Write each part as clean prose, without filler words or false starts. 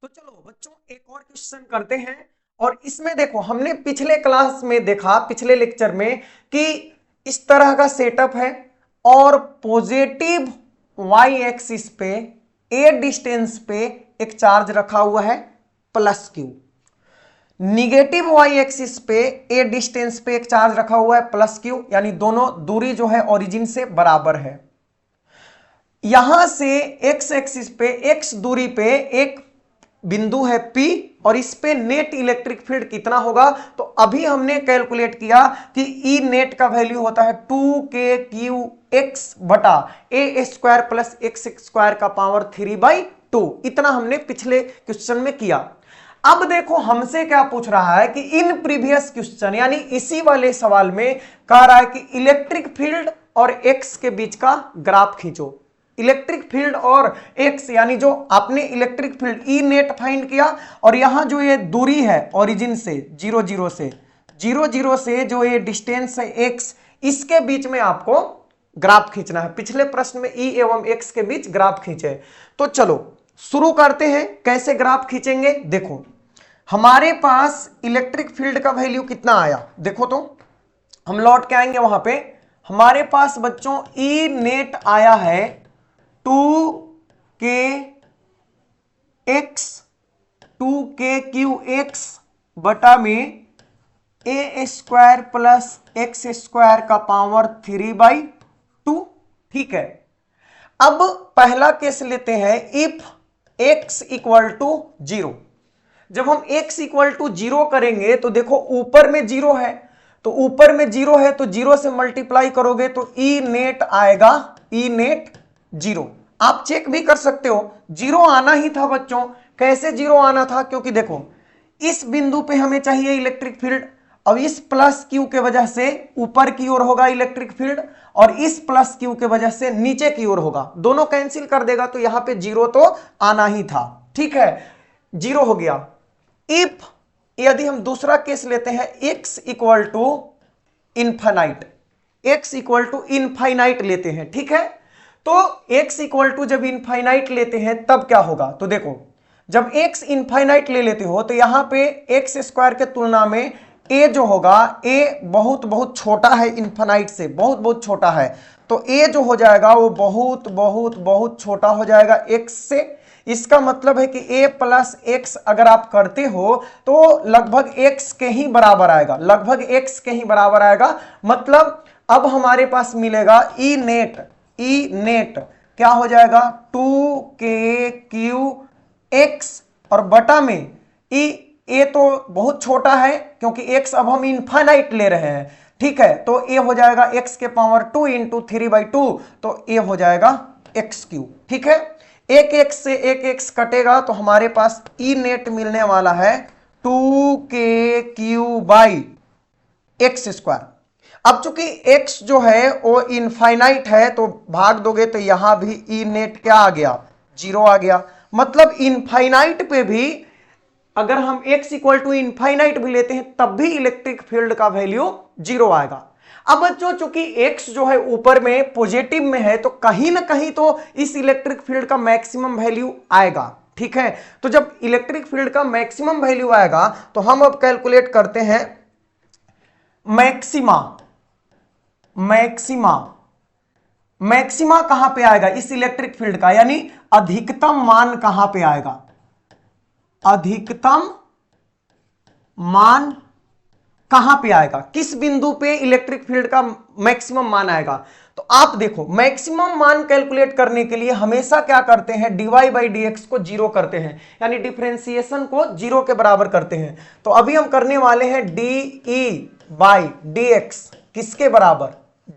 तो चलो बच्चों एक और क्वेश्चन करते हैं। और इसमें देखो हमने पिछले क्लास में देखा, पिछले लेक्चर में, कि इस तरह का सेटअप है और पॉजिटिव वाई एक्सिस पे ए डिस्टेंस पे एक चार्ज रखा हुआ है plus q, negative y axis पे ए डिस्टेंस पे एक चार्ज रखा हुआ है प्लस क्यू, यानी दोनों दूरी जो है ओरिजिन से बराबर है। यहां से एक्स एक्सिस पे एक्स दूरी पे एक बिंदु है P और इस पे नेट इलेक्ट्रिक फील्ड कितना होगा, तो अभी हमने कैलकुलेट किया कि E नेट का वैल्यू होता है 2kqx बटा ए स्क्वायर प्लस एक्स स्क्वायर का पावर 3/2। इतना हमने पिछले क्वेश्चन में किया। अब देखो हमसे क्या पूछ रहा है कि इन प्रीवियस क्वेश्चन यानी इसी वाले सवाल में कह रहा है कि इलेक्ट्रिक फील्ड और एक्स के बीच का ग्राफ खींचो। इलेक्ट्रिक फील्ड और एक्स यानी जो आपने electric field E net find किया और यहां जो ये दूरी है ओरिजिन से 0 से जो ये डिस्टेंस है एक्स, इसके बीच में आपको ग्राफ खींचना है। पिछले प्रश्न में ई एवं एक्स के बीच ग्राफ खींचे। तो चलो शुरू करते हैं। कैसे ग्राफ खींचेंगे, देखो हमारे पास इलेक्ट्रिक फील्ड का वैल्यू कितना आया, देखो तो हम लौट के आएंगे वहां पे। हमारे पास बच्चों ई नेट आया है 2kqx बटा में ए स्क्वायर प्लस एक्स स्क्वायर का पावर 3/2। ठीक है, अब पहला केस लेते हैं, इफ x इक्वल टू 0। जब हम x इक्वल टू 0 करेंगे तो देखो ऊपर में 0 है, तो ऊपर में 0 है तो 0 से मल्टीप्लाई करोगे तो ई नेट आएगा, ई नेट 0। आप चेक भी कर सकते हो, 0 आना ही था बच्चों। कैसे 0 आना था, क्योंकि देखो इस बिंदु पे हमें चाहिए इलेक्ट्रिक फील्ड। अब इस प्लस क्यू के वजह से ऊपर की ओर होगा इलेक्ट्रिक फील्ड और इस प्लस क्यू के वजह से नीचे की ओर होगा, दोनों कैंसिल कर देगा तो यहां पे 0 तो आना ही था। ठीक है, 0 हो गया। इफ यदि हम दूसरा केस लेते हैं, x equal to infinite, x equal to infinite लेते हैं। ठीक है, तो x इक्वल टू जब इनफाइनाइट लेते हैं तब क्या होगा, तो देखो जब x इनफाइनाइट ले लेते हो तो यहां पे एक्स स्क्वायर के तुलना में a जो होगा, a बहुत बहुत छोटा है, इनफाइनाइट से बहुत बहुत छोटा है, तो a जो हो जाएगा वो बहुत बहुत बहुत छोटा हो जाएगा x से। इसका मतलब है कि a प्लस एक्स अगर आप करते हो तो लगभग x के ही बराबर आएगा, लगभग x के ही बराबर आएगा। मतलब अब हमारे पास मिलेगा ई नेट, ई नेट क्या हो जाएगा 2kqx और बटा में ई, ए तो बहुत छोटा है क्योंकि x अब हम इनफाइनाइट ले रहे हैं। ठीक है, तो a हो जाएगा x के पावर 2 इंटू 3/2, तो a हो जाएगा x3। ठीक है, एक x से एक x कटेगा तो हमारे पास ई नेट मिलने वाला है 2kq/x स्क्वायर। अब चूंकि x जो है वो इनफाइनाइट है तो भाग दोगे तो यहां भी ई नेट क्या आ गया, 0 आ गया। मतलब इनफाइनाइट पे भी अगर हम x इक्वल टू इनफाइनाइट भी लेते हैं तब भी इलेक्ट्रिक फील्ड का वैल्यू 0 आएगा। अब बच्चों चूंकि x जो है ऊपर में पॉजिटिव में है तो कहीं ना कहीं तो इस इलेक्ट्रिक फील्ड का मैक्सिमम वैल्यू आएगा। ठीक है, तो जब इलेक्ट्रिक फील्ड का मैक्सिमम वैल्यू आएगा तो हम अब कैलकुलेट करते हैं मैक्सिमा। मैक्सिमा, मैक्सिमा कहां पे आएगा इस इलेक्ट्रिक फील्ड का, यानी अधिकतम मान कहां पे आएगा, अधिकतम मान कहां पे आएगा, किस बिंदु पे इलेक्ट्रिक फील्ड का मैक्सिमम मान आएगा। तो आप देखो मैक्सिमम मान कैलकुलेट करने के लिए हमेशा क्या करते हैं, dy/dx को 0 करते हैं, यानी डिफरेंशिएशन को 0 के बराबर करते हैं। तो अभी हम करने वाले हैं de/dx किसके बराबर,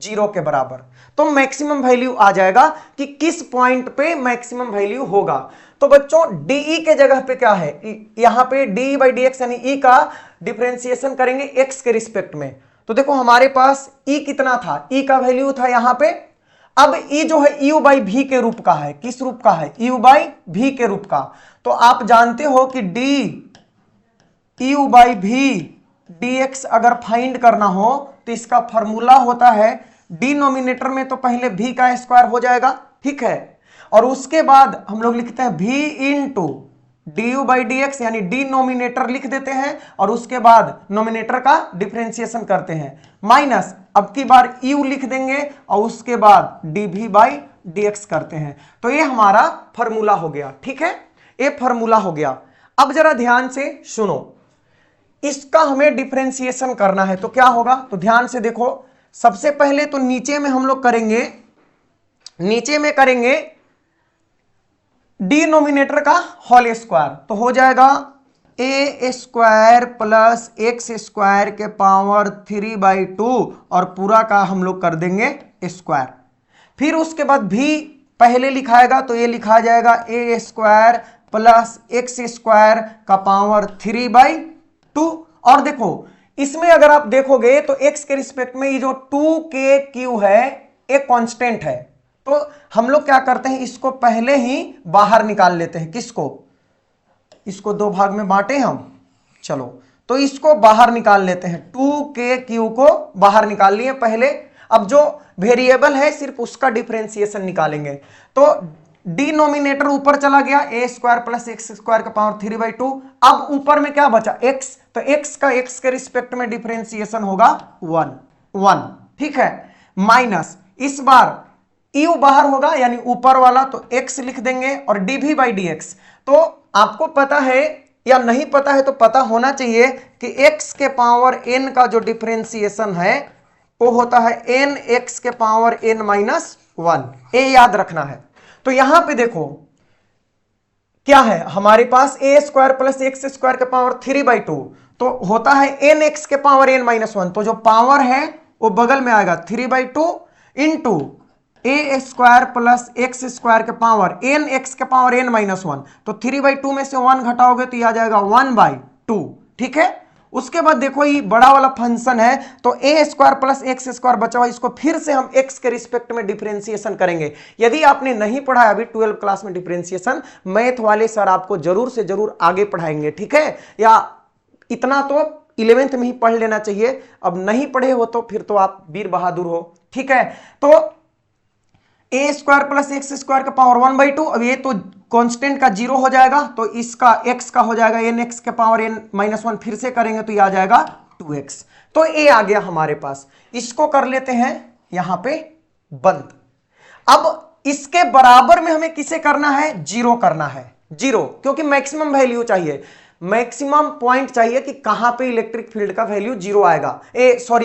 0 के बराबर। तो मैक्सिमम वैल्यू आ जाएगा कि किस पॉइंट पे मैक्सिमम वैल्यू होगा। तो बच्चों de के जगह पे क्या है, यहां पे de/dx यानी e का डिफरेंशिएशन करेंगे x के रिस्पेक्ट में। तो देखो हमारे पास e कितना था, e का वैल्यू था यहां पे। अब e जो है u/v के रूप का है, किस रूप का है, u/v के रूप का। तो आप जानते हो कि d u/v dx अगर फाइंड करना हो तो इसका फॉर्मूला होता है, डिनोमिनेटर में तो पहले v का स्क्वायर हो जाएगा। ठीक है, और उसके बाद हम लोग लिखते हैं v into du by D x, यानी डिनोमिनेटर लिख देते हैं और उसके बाद नोमिनेटर का डिफरेंशिएशन करते हैं, माइनस अब की बार u लिख देंगे और उसके बाद dv बाई dx करते हैं। तो ये हमारा फॉर्मूला हो गया, ठीक है, ये फॉर्मूला हो गया। अब जरा ध्यान से सुनो, इसका हमें डिफरेंशिएशन करना है तो क्या होगा, तो ध्यान से देखो, सबसे पहले तो नीचे में हम लोग करेंगे, नीचे में करेंगे डिनोमिनेटर का होल स्क्वायर, तो हो जाएगा ए स्क्वायर प्लस एक्स स्क्वायर के पावर 3/2 और पूरा का हम लोग कर देंगे स्क्वायर। फिर उसके बाद भी पहले लिखाएगा तो ये लिखा जाएगा ए स्क्वायर प्लस एक्स स्क्वायर का पावर 3/2। और देखो इसमें अगर आप देखोगे तो x के रिस्पेक्ट में ये जो 2k है एक कांस्टेंट है, तो हम लोग क्या करते हैं, इसको पहले ही बाहर निकाल लेते हैं। किसको, इसको दो भाग में बांटे हम, चलो तो इसको बाहर निकाल लेते हैं, 2k को बाहर निकाल लिए पहले। अब जो वेरिएबल है सिर्फ उसका डिफरेंशिएशन निकालेंगे, तो डिनोमिनेटर ऊपर चला गया a square plus x square का पावर 3/2। अब ऊपर में क्या बचा x, तो x का x के रिस्पेक्ट में डिफरेंशिएशन होगा 1, ठीक है, माइनस इस बार u बाहर होगा यानी ऊपर वाला, तो x लिख देंगे और dv बाई dx। तो आपको पता है या नहीं पता है तो पता होना चाहिए कि x के पावर n का जो डिफरेंशिएशन है वो होता है n x के पावर n माइनस 1, ये याद रखना है। तो यहां पे देखो क्या है हमारे पास ए स्क्वायर प्लस एक्स स्क्वायर के पावर 3/2, तो होता है एन एक्स के पावर n माइनस 1, तो जो पावर है वो बगल में आएगा 3/2 into a square plus x square के पावर एन एक्स के पावर n माइनस 1, तो 3/2 में से 1 घटाओगे तो यह आ जाएगा 1/2, ठीक है। उसके बाद देखो ये बड़ा वाला फंक्शन है, तो a square plus x square बचा हुआ, इसको फिर से हम एक्स के रिस्पेक्ट में डिफरेंशिएशन करेंगे। यदि आपने नहीं पढ़ा अभी 12 क्लास में डिफरेंशिएशन, मैथ वाले सर आपको जरूर से जरूर आगे पढ़ाएंगे, ठीक है, या इतना तो 11th में ही पढ़ लेना चाहिए। अब नहीं पढ़े हो तो फिर तो आप वीर बहादुर हो, ठीक है। तो a square plus x square का पावर 1/2, अब ये तो कांस्टेंट का 0 हो जाएगा, तो इसका x का हो जाएगा एन एक्स के पावर n माइनस 1, फिर से करेंगे तो ये आ जाएगा 2x। तो ये आ गया हमारे पास, इसको कर लेते हैं यहां पे बंद। अब इसके बराबर में हमें किसे करना है, 0 करना है, 0, क्योंकि मैक्सिमम वैल्यू चाहिए, मैक्सिमम पॉइंट चाहिए कि कहां पे इलेक्ट्रिक फील्ड का वैल्यू 0 आएगा,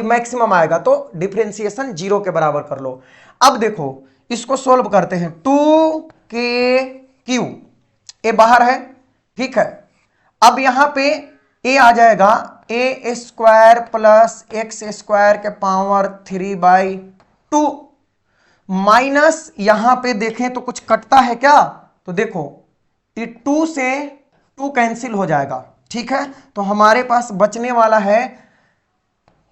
मैक्सिमम आएगा, तो डिफरेंशिएशन 0 के बराबर कर लो। अब देखो इसको सोल्व करते हैं, 2kq ए बाहर है, ठीक है। अब यहां पे ए आ जाएगा ए स्क्वायर प्लस एक्स स्क्वायर के पावर 3/2 माइनस यहां पे देखें तो कुछ कटता है क्या, तो देखो ये 2 से 2 कैंसिल हो जाएगा, ठीक है। तो हमारे पास बचने वाला है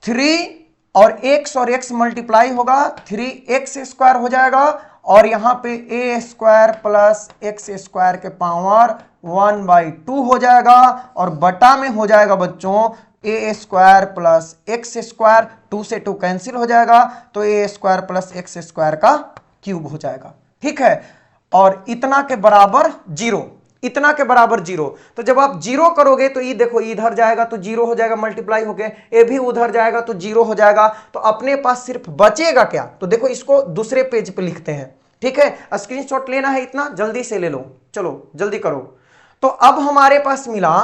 3 और x मल्टीप्लाई होगा, 3x स्क्वायर हो जाएगा, और यहां पे ए स्क्वायर प्लस एक्स स्क्वायर के पावर 1/2 हो जाएगा, और बटा में हो जाएगा बच्चों ए स्क्वायर प्लस एक्स स्क्वायर, 2 से 2 कैंसिल हो जाएगा, तो a square plus x square का क्यूब हो जाएगा, ठीक है। और इतना के बराबर 0, इतना के बराबर 0, तो जब आप 0 करोगे तो ये देखो इधर जाएगा तो 0 हो जाएगा, मल्टीप्लाई होके ये भी उधर जाएगा तो 0 हो जाएगा, तो अपने पास सिर्फ बचेगा क्या, तो देखो इसको दूसरे पेज पे लिखते हैं, ठीक है। स्क्रीनशॉट लेना है, इतना जल्दी से ले लो, चलो जल्दी करो। तो अब हमारे पास मिला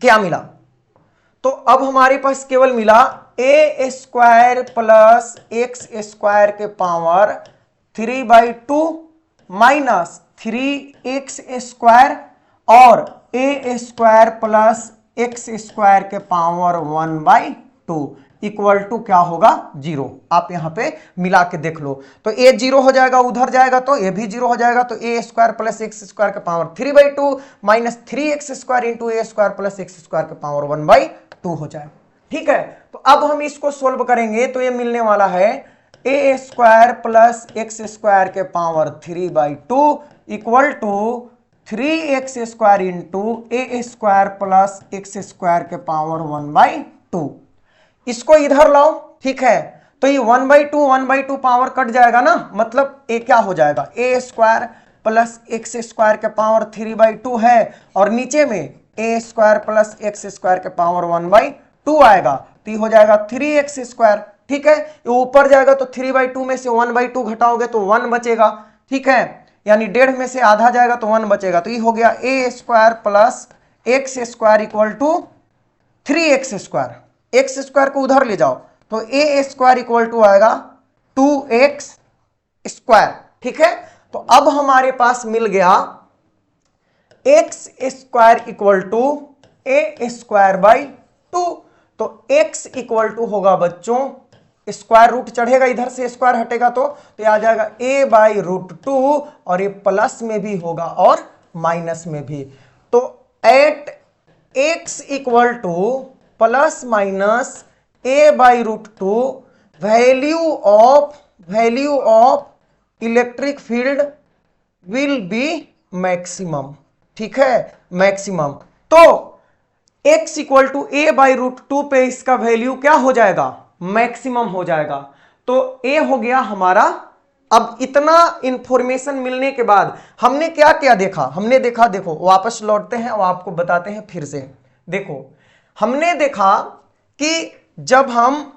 क्या, मिला, तो अब हमारे पास केवल मिला ए स्क्वायर प्लस एक्स स्क्वायर के पावर 3/2 माइनस 3x स्क्वायर और ए स्क्वायर प्लस एक्स स्क्वायर के पावर 1/2 इक्वल टू क्या होगा, 0। आप यहां पे मिला के देख लो, तो ए 0 हो जाएगा, उधर जाएगा तो ए भी 0 हो जाएगा, तो a square plus x square के power 3/2 minus 3x square into a square plus x square के पावर 1/2 हो जाएगा, ठीक है। तो अब हम इसको सोल्व करेंगे तो ये मिलने वाला है a square plus x square के power 3/2 equal to 3x square into a square plus x square के पावर 1/2। इसको इधर लाओ, ठीक है, तो ये 1/2 पावर कट जाएगा ना, मतलब ए क्या हो जाएगा, ए स्क्वायर प्लस एक्स स्क्वायर के पावर 3/2 है और नीचे में ए स्क्वायर प्लस एक्स स्क्वायर के पावर 1/2 आएगा, तो ये हो जाएगा 3x स्क्वायर। ठीक है, ये ऊपर जाएगा तो 3/2 में से 1/2 घटाओगे तो 1 बचेगा। ठीक है, यानी 1.5 में से आधा जाएगा तो 1 बचेगा, तो ये हो गया a square plus x square equal to 3x square. X square को उधर ले जाओ तो ए स्क्वायर इक्वल टू आएगा 2x स्क्वायर। ठीक है, तो अब हमारे पास मिल गया x square equal to a square by 2। तो x इक्वल टू होगा बच्चों, स्क्वायर रूट चढ़ेगा इधर से, स्क्वायर हटेगा तो ये आ जाएगा a/√2 और ये प्लस में भी होगा और माइनस में भी। तो at x equal to plus minus a/√2 value of electric field will be maximum. ठीक है, मैक्सिमम। तो x इक्वल टू a/√2 पे इसका वैल्यू क्या हो जाएगा, मैक्सिमम हो जाएगा। तो a हो गया हमारा। अब इतना इंफॉर्मेशन मिलने के बाद हमने क्या क्या देखा, हमने देखा, देखो वापस लौटते हैं और आपको बताते हैं फिर से। देखो हमने देखा कि जब हम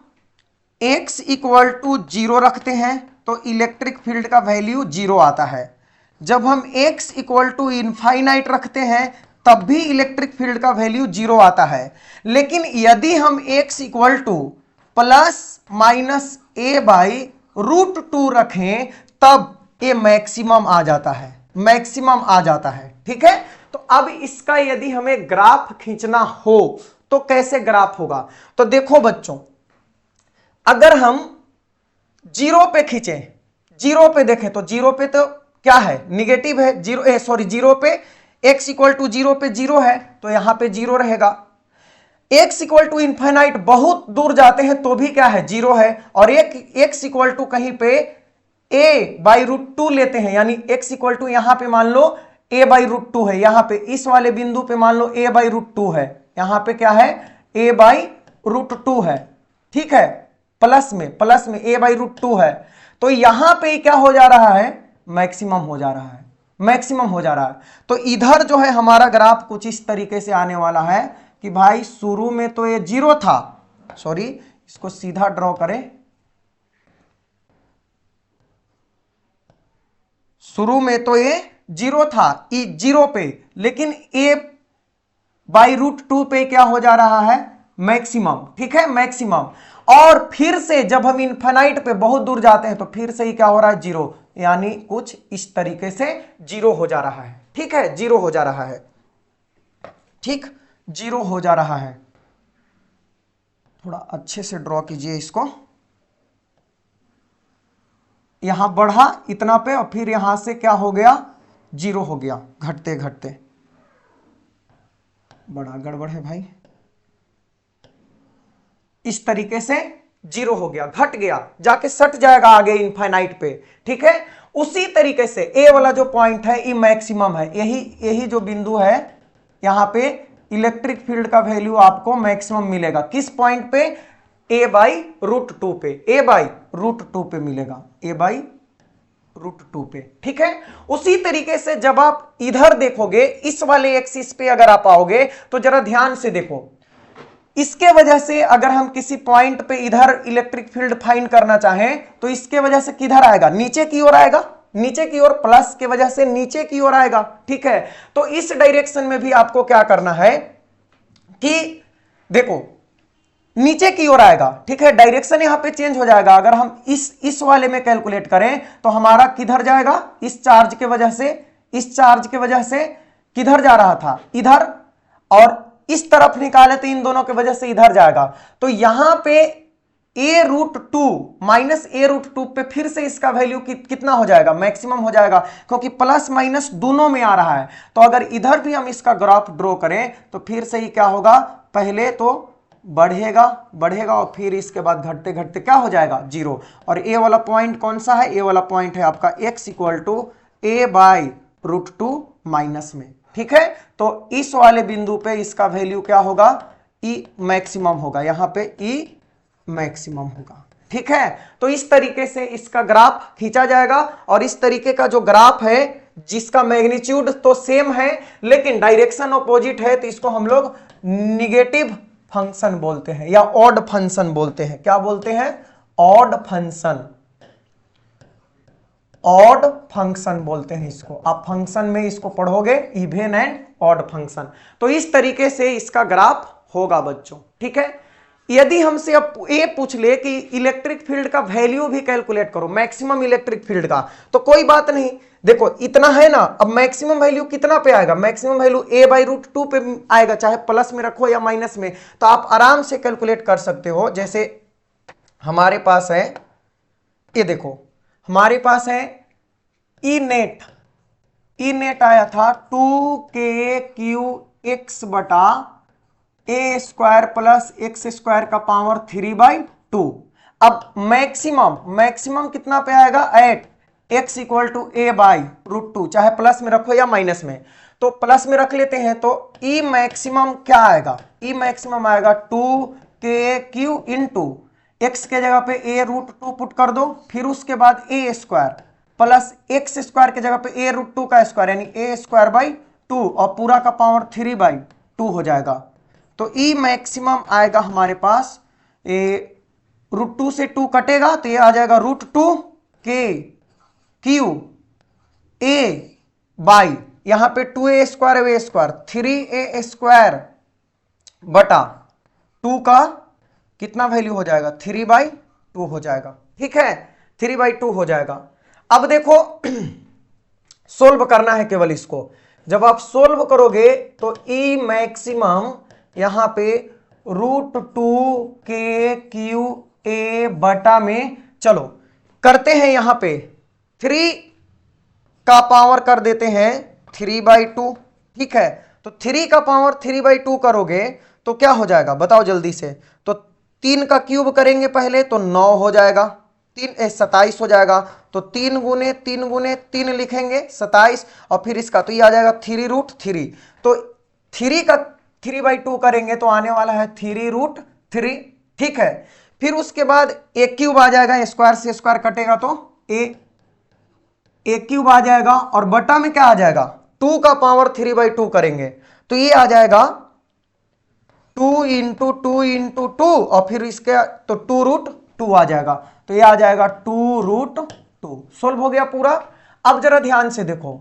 x इक्वल टू 0 रखते हैं तो इलेक्ट्रिक फील्ड का वैल्यू 0 आता है। जब हम x इक्वल टू इनफाइनाइट रखते हैं तब भी इलेक्ट्रिक फील्ड का वैल्यू 0 आता है। लेकिन यदि हम x equal to plus minus a/√2 रखें तब ये मैक्सिमम आ जाता है, मैक्सिमम आ जाता है। ठीक है, तो अब इसका यदि हमें ग्राफ खींचना हो तो कैसे ग्राफ होगा, तो देखो बच्चों, अगर हम 0 पे खींचे, 0 पे देखें तो 0 पे तो क्या है, निगेटिव है। 0 पे x इक्वल टू 0 पे 0 है तो यहां पे 0 रहेगा। x इक्वल टू इनफाइनाइट बहुत दूर जाते हैं तो भी क्या है, 0 है। और एक x इक्वल टू कहीं पे a/√2 लेते हैं, यानी x इक्वल टू यहां पे मान लो a/√2 है, यहां पे इस वाले बिंदु पे मान लो a/√2 है, यहां पे क्या है, a/√2 है। ठीक है, प्लस में a/√2 है, तो यहां पे क्या हो जा रहा है, मैक्सिमम हो जा रहा है, मैक्सिमम हो जा रहा है। तो इधर जो है हमारा ग्राफ कुछ इस तरीके से आने वाला है कि भाई शुरू में तो ये 0 था, सॉरी इसको सीधा ड्रॉ करें, शुरू में तो ये 0 था 0 पे, लेकिन a/√2 पे क्या हो जा रहा है, मैक्सिमम। ठीक है, मैक्सिमम। और फिर से जब हम इनफाइनाइट पे बहुत दूर जाते हैं तो फिर से ही क्या हो रहा है, 0, यानी कुछ इस तरीके से 0 हो जा रहा है। ठीक है, 0 हो जा रहा है, ठीक, 0 हो जा रहा है। थोड़ा अच्छे से ड्रॉ कीजिए इसको, यहां बढ़ा इतना पे और फिर यहां से क्या हो गया, 0 हो गया, घटते घटते, बड़ा गड़बड़ है भाई, इस तरीके से 0 हो गया, घट गया, जाके सट जाएगा आगे इनफाइनाइट पे। ठीक है, उसी तरीके से ए वाला जो पॉइंट है ये मैक्सिमम है, यही जो बिंदु है, यहां पे इलेक्ट्रिक फील्ड का वैल्यू आपको मैक्सिमम मिलेगा। किस पॉइंट पे, a/√2 पे, a/√2 पे मिलेगा, a/√2 पे। ठीक है, उसी तरीके से जब आप इधर देखोगे, इस वाले एक्सिस पे अगर आप आओगे तो जरा ध्यान से देखो, इसके वजह से अगर हम किसी पॉइंट पे इधर इलेक्ट्रिक फील्ड फाइंड करना चाहें तो इसके वजह से किधर आएगा, नीचे की ओर आएगा, नीचे की ओर, प्लस के वजह से नीचे की ओर आएगा। ठीक है, तो इस डायरेक्शन में भी आपको क्या करना है कि देखो नीचे की ओर आएगा। ठीक है, डायरेक्शन यहां पे चेंज हो जाएगा। अगर हम इस वाले में कैलकुलेट करें तो हमारा किधर जाएगा, इस चार्ज के वजह से, इस चार्ज के वजह से किधर जा रहा था, इधर, और इस तरफ निकाले तो इन दोनों की वजह से इधर जाएगा। तो यहां पे a/√2 माइनस a/√2 पे फिर से इसका वैल्यू कितना हो जाएगा, मैक्सिमम हो जाएगा, क्योंकि प्लस माइनस दोनों में आ रहा है। तो अगर इधर भी हम इसका ग्राफ ड्रॉ करें तो फिर से ही क्या होगा, पहले तो बढ़ेगा और फिर इसके बाद घटते घटते क्या हो जाएगा, 0। और ए वाला पॉइंट कौन सा है, ए वाला पॉइंट है आपका x equal to a/√2 minus में। ठीक है, तो इस वाले बिंदु पे इसका वैल्यू क्या होगा, ई मैक्सिमम होगा, यहां पे ई मैक्सिमम होगा। ठीक है, तो इस तरीके से इसका ग्राफ खींचा जाएगा और इस तरीके का जो ग्राफ है जिसका मैग्नीट्यूड तो सेम है लेकिन डायरेक्शन अपोजिट है, तो इसको हम लोग निगेटिव फंक्शन बोलते हैं या ऑड फंक्शन बोलते हैं। क्या बोलते हैं? Odd function. ऑड फंक्शन बोलते हैं इसको। आप फंक्शन में इसको पढ़ोगे इवन एंड ऑड फंक्शन। तो इस तरीके से इसका ग्राफ होगा बच्चों, ठीक है। यदि हमसे अब ये पूछ ले कि इलेक्ट्रिक फील्ड का वैल्यू भी कैलकुलेट करो, मैक्सिमम इलेक्ट्रिक फील्ड का, तो कोई बात नहीं, देखो इतना है ना, अब मैक्सिमम वैल्यू कितना पे आएगा? मैक्सिमम वैल्यू a/√2 पे आएगा, चाहे प्लस में रखो या माइनस में, तो आप आराम से कैलकुलेट कर सकते हो। जैसे हमारे पास है, ये देखो हमारे पास है ई नेट आया था 2kqx बटा a² प्लस x² का पावर 3/2। अब मैक्सिमम कितना पे आएगा? एट x = a/√2, चाहे प्लस में रखो या माइनस में, तो प्लस में रख लेते हैं। तो ई मैक्सिमम क्या आएगा? ई मैक्सिमम आएगा 2kq इंटू x के जगह पे a√2 पुट कर दो, फिर उसके बाद a² प्लस x² के जगह पे a√2 का स्क्वायर यानी a²/2 और पूरा का पावर 3/2 हो जाएगा। तो ई मैक्सिमम आएगा हमारे पास, √2 से 2 कटेगा तो ये आ जाएगा √2kq a/, यहां पे 2a² 3a² बटा 2 का कितना वैल्यू हो जाएगा? 3/2 हो जाएगा, ठीक है, 3/2 हो जाएगा। अब देखो सोल्व करना है केवल इसको। जब आप सोल्व करोगे तो ई मैक्सिमम यहां पे √2kqa बटा में, चलो करते हैं यहां पे 3 का पावर कर देते हैं 3/2, ठीक है। तो 3 का पावर 3/2 करोगे तो क्या हो जाएगा बताओ जल्दी से? तो 3 का क्यूब करेंगे पहले तो 9 हो जाएगा, 27 हो जाएगा। तो 3 गुने 3 लिखेंगे 27, और फिर इसका तो ये आ जाएगा 3√3। तो 3 का 3/2 करेंगे तो आने वाला है 3√3, ठीक है। फिर उसके बाद a³ आ जाएगा, स्क्वायर से स्क्वायर कटेगा तो a³ आ जाएगा, और बटा में क्या आ जाएगा? 2 का पावर 3/2 करेंगे तो ये आ जाएगा 2 × 2 × 2, और फिर इसके तो 2√2 आ जाएगा, तो ये आ जाएगा 2√2। सोल्व हो गया पूरा। अब जरा ध्यान से देखो,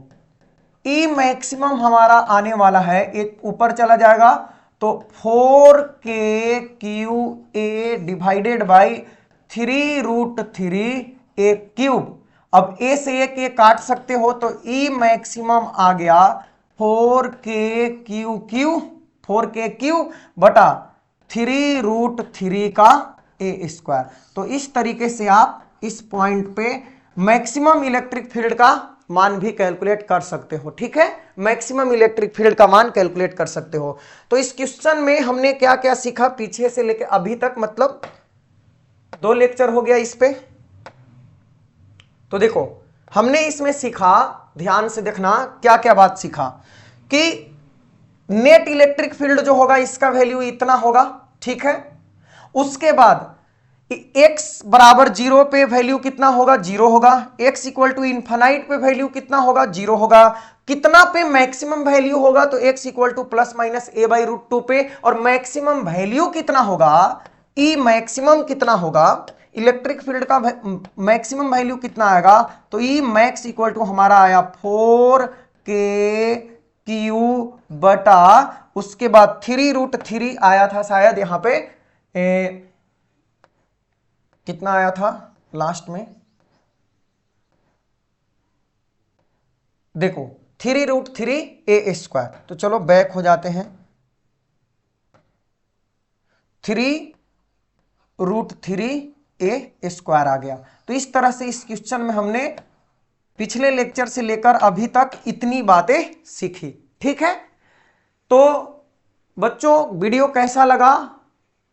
ई मैक्सिमम हमारा आने वाला है, एक ऊपर चला जाएगा तो 4kqa डिवाइडेड बाई 3√3a³। अब a से एक ये काट सकते हो तो ई मैक्सिमम आ गया 4kq बटा 3√3 का a²। तो इस तरीके से आप इस पॉइंट पे मैक्सिमम इलेक्ट्रिक फील्ड का मान भी कैलकुलेट कर सकते हो, ठीक है। मैक्सिमम इलेक्ट्रिक फील्ड का मान कैलकुलेट कर सकते हो। तो इस क्वेश्चन में हमने क्या क्या सीखा पीछे से लेकर अभी तक, मतलब 2 लेक्चर हो गया इस पे। तो देखो हमने इसमें सीखा, ध्यान से देखना क्या क्या बात सीखा, कि नेट इलेक्ट्रिक फील्ड जो होगा इसका वैल्यू इतना होगा, ठीक है। उसके बाद x बराबर 0 पे वैल्यू कितना होगा? 0 होगा। x = इनफाइनाइट पे वैल्यू कितना होगा? 0 होगा। कितना पे मैक्सिमम वैल्यू होगा? तो x = ± a/√2 पे। और मैक्सिमम वैल्यू कितना होगा? ई मैक्सिमम कितना होगा? इलेक्ट्रिक फील्ड का मैक्सिमम वैल्यू कितना आएगा? तो ई मैक्स = हमारा आया 4kq बटा, उसके बाद 3√3 आया था शायद यहां पे, कितना आया था लास्ट में? देखो 3√3a²। तो चलो बैक हो जाते हैं, 3√3a² आ गया। तो इस तरह से इस क्वेश्चन में हमने पिछले लेक्चर से लेकर अभी तक इतनी बातें सीखी, ठीक है। तो बच्चों वीडियो कैसा लगा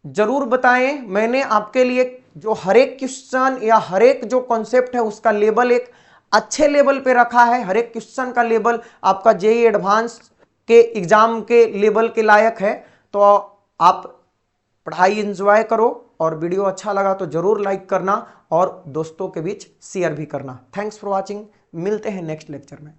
जरूर बताएं। मैंने आपके लिए जो हर एक क्वेश्चन या हर एक जो कॉन्सेप्ट है उसका लेवल एक अच्छे लेवल पे रखा है। हर एक क्वेश्चन का लेवल आपका जेईई एडवांस के एग्जाम के लेवल के लायक है। तो आप पढ़ाई एंजॉय करो, और वीडियो अच्छा लगा तो जरूर लाइक करना और दोस्तों के बीच शेयर भी करना। थैंक्स फॉर वॉचिंग, मिलते हैं नेक्स्ट लेक्चर में।